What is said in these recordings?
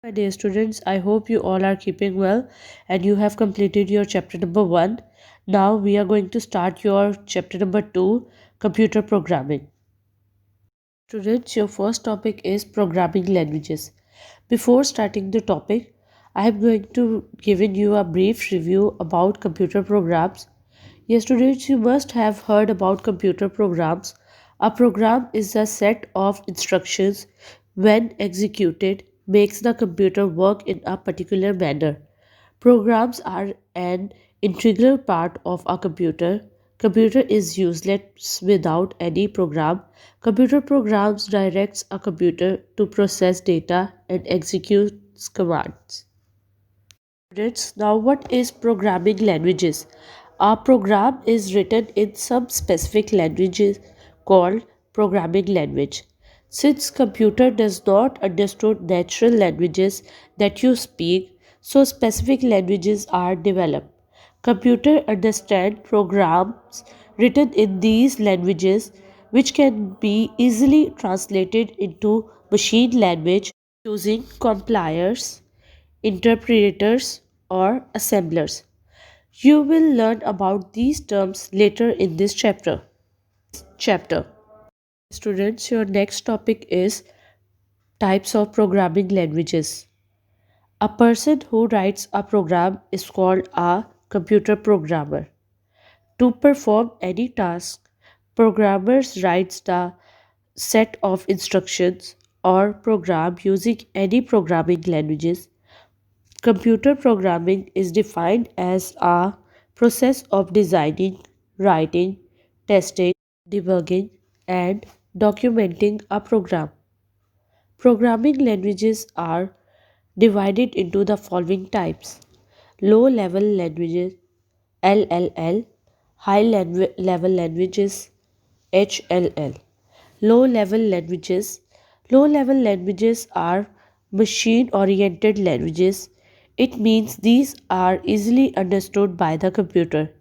My dear students, I hope you all are keeping well and you have completed your chapter number 1. Now we are going to start your chapter number 2, computer programming. Students, your first topic is programming languages. Before starting the topic, I am going to give you a brief review about computer programs. Yes, students, you must have heard about computer programs. A program is a set of instructions when executed makes the computer work in a particular manner. Programs are an integral part of a computer. Computer is useless without any program. Computer programs directs a computer to process data and executes commands. Now, what is programming languages? A program is written in some specific languages called programming language. Since computer does not understand natural languages that you speak, so specific languages are developed. Computer understand programs written in these languages which can be easily translated into machine language using compilers, interpreters, or assemblers. You will learn about these terms later in this chapter. Students, your next topic is types of programming languages. A person who writes a program is called a computer programmer. To perform any task, programmers write the set of instructions or program using any programming languages. Computer programming is defined as a process of designing, writing, testing, debugging, and documenting a program. Programming languages are divided into the following types: low level languages LLL, level languages HLL. Low level languages. Low level languages are machine oriented languages. It means these are easily understood by the computer.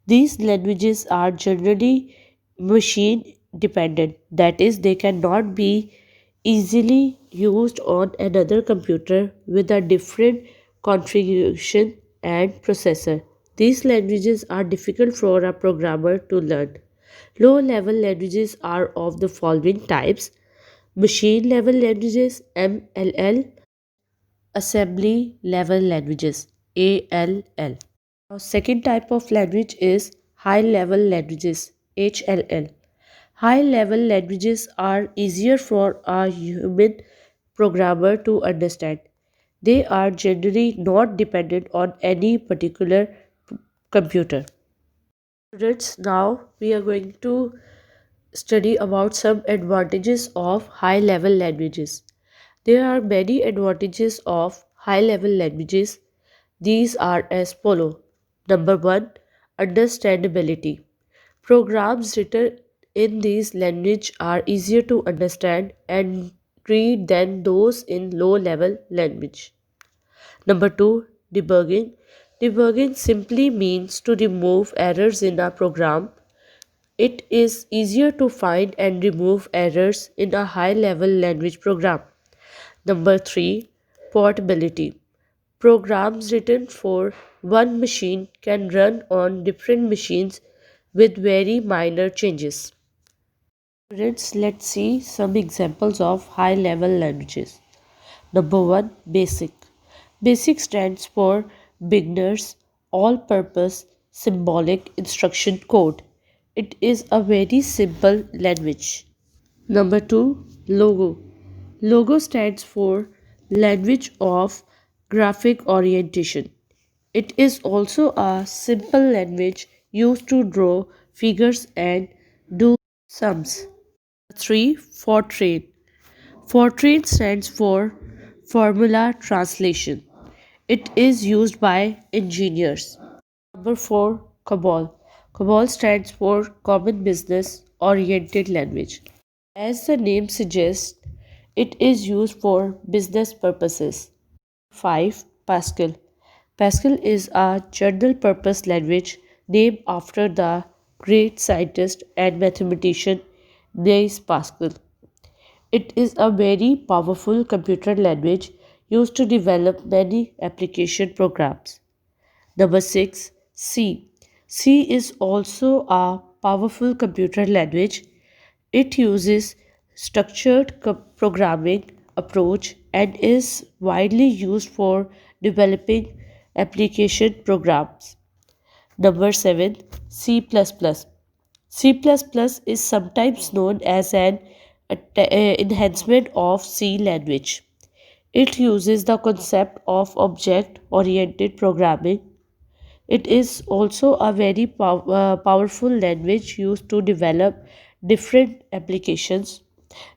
These languages are generally machine dependent, that is, they cannot be easily used on another computer with a different configuration and processor. These languages are difficult for a programmer to learn. Low level languages are of the following types: machine level languages MLL, assembly level languages ALL. Now, second type of language is high level languages HLL. High level languages are easier for a human programmer to understand. They are generally not dependent on any particular computer. Students, now we are going to study about some advantages of high level languages. There are many advantages of high level languages. These are as follow. Number 1, understandability. Programs written in these language are easier to understand and read than those in low level language. Number 2, debugging. Debugging simply means to remove errors in a program. It is easier to find and remove errors in a high level language program. Number 3, portability. Programs written for one machine can run on different machines with very minor changes. Let's see some examples of high level languages. Number 1, basic. Basic stands for beginners all purpose symbolic instruction code. It is a very simple language. Number 2, logo. Logo stands for language of graphic orientation. It is also a simple language used to draw figures and do sums. 3, Fortran. Fortran stands for formula translation. It is used by engineers. Number 4, COBOL. COBOL stands for Common Business Oriented Language. As the name suggests, it is used for business purposes. 5, Pascal. Pascal is a general purpose language named after the great scientist and mathematician Blaise Pascal. It is a very powerful computer language used to develop many application programs. Number 6, C. C is also a powerful computer language. It uses structured programming approach and is widely used for developing application programs. Number 7, C++. C++ is sometimes known as an enhancement of C language. It uses the concept of object oriented programming. It is also a very powerful language used to develop different applications.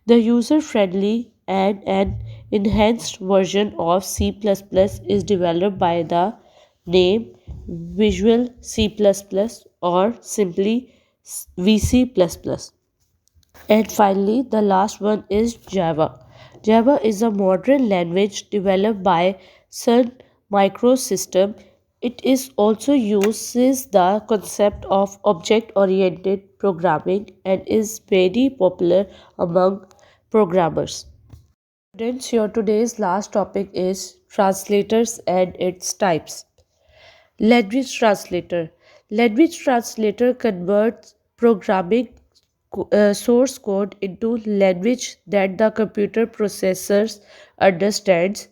The user friendly and an enhanced version of C++ is developed by the name Visual C++ or simply VC++. And finally, the last one is Java. Java is a modern language developed by Sun Microsystem. It is also uses the concept of object-oriented programming and is very popular among programmers. Students, your today's last topic is translators and its types. Language translator. Language translator converts programming source code into language that the computer processors understands.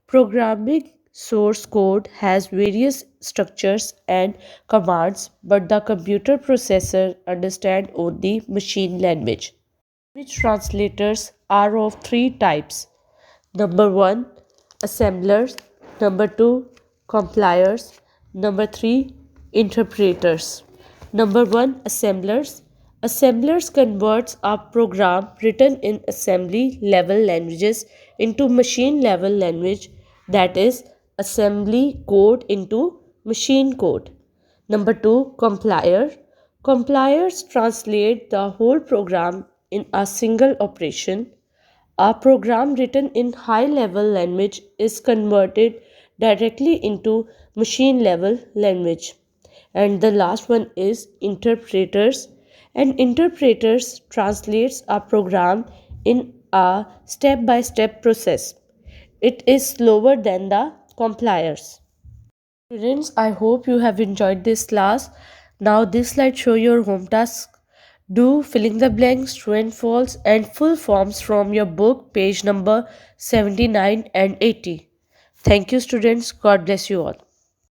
Programming source code has various structures and commands, but the computer processor understand only machine language. Language translators are of three types. Number 1, assemblers. Number 2, compilers. Number 3, interpreters. Number 1, assemblers. Assemblers converts a program written in assembly level languages into machine level language, that is assembly code into machine code. Number 2, compiler. Compilers translate the whole program in a single operation. A program written in high level language is converted directly into machine level language. And the last one is interpreters. And interpreters translates a program in a step by step process. It is slower than the compilers. Students, I hope you have enjoyed this class. Now this slide show your home task. Do filling the blanks, true and false, and full forms from your book, page number 79 and 80. Thank you, students. God bless you all.